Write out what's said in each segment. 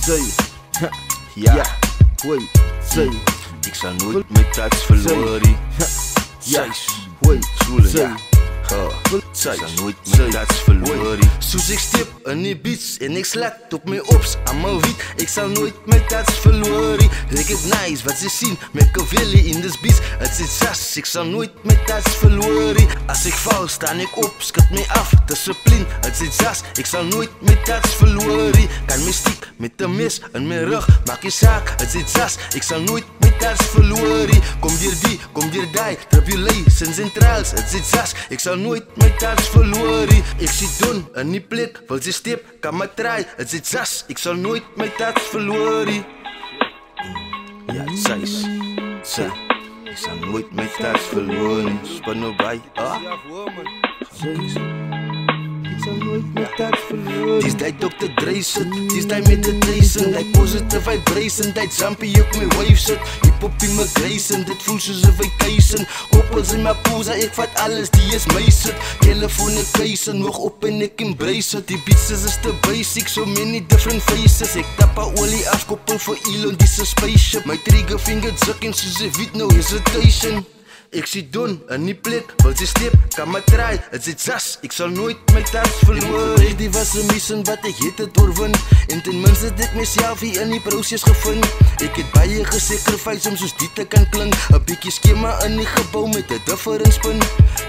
Say, ja, hoi, say. Ik zal nooit mijn touch verloren. Ja, hoi, say. Ik zal nooit mijn touch verloren. Soos ek step in die beats en ek slat op my ops aan my wiet. Ek sal nooit my touch verloren. Recognize wat ze sien, Machiavelli in this beats. Het zit sas, ik zal nooit my touch verloren. Als ik val, staan ik op, skud my af, discipline. Het zit sas, ik zal nooit my touch verloren. Kan my stiek met de mes in my rug, maak je zaak. Het zit sas, ik zal nooit my touch verloren. Kom weer die, kom weer die, tribulations en trials. Het zit sas, ik zal nooit my touch verloren. Ik zit doen in die plek, wil ze step, kan my try. Het zit sas, ik zal nooit my touch verloren. Ja, say. Ik zal nooit mijn touch verloren. Span nou bij. Ik zal nooit mijn touch verloren. Dis die Dr. Dre shit, dis die meditation, die positive vibration, die jumpy op my wave shit. Hip-hop in my grayson, dit voel soos 'n vacation. Koppels in my pose, ek vat alles, die is my shit. Californication, hoog op en ek embrace it. Die beats is te basic, so many different faces. Ek tap haar olie af, koppel vir Elon, dis 'n spaceship. My trigger finger zucking soos 'n with no hesitation. Ik zit doen in die plek, wil ze step, kan my try. Het zit sas, ik zal nooit my touch verloren. Die was een mission wat ik het doorwin. En ten minste het ek myself hier in die proces gevind. Ik het baie gesacrifice om soos die te kan klink. Een bietjie schema in die gebouw met een different spin.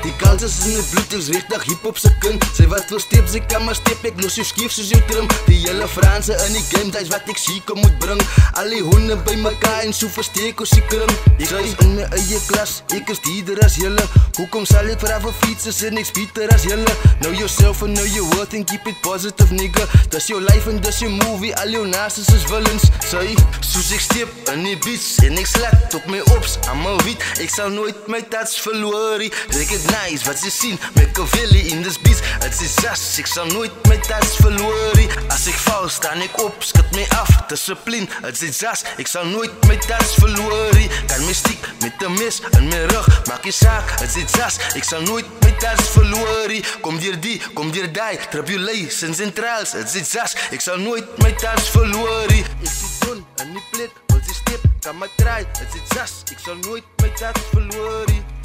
Die kans is in die bloed, ek is regtig hip-hop se kind. Sy wat wil step, sy kan maar step, ek los jou skief soos jou trim. Die hele Franse in die game, dat is wat ek zieke moet bring. Al die honde by mekaar en so versteek ons die kring. Ek is in my eie klas, ek is dieder as julle. Hoekom sal ek vir haar fietses en ek speeder as julle? Know yourself and know your worth and keep it positive, nigga. Dis jou life en dis jou movie, al jou nasties is villains. Sy, soos ek step in die beats en ek slat op my ops aan my wiet. Ek sal nooit my touch verloren. Recognize wat ze zien, Machiavelli in this beats. Het is sas, ik zal nooit mijn touch verloren. Als ik val, staan ik op, skud mij af, discipline. Het is sas, ik zal nooit mijn touch verloren. Kan my stiek met de mes in mijn rug, maak je zaak. Het is sas, ik zal nooit mijn touch verloren. Kom weer die, die, tribulations en trials. Het is sas, ik zal nooit mijn touch verloren. Ik zit doen in die plek, wil ze step, kan my try. Het is sas, ik zal nooit mijn touch verloren.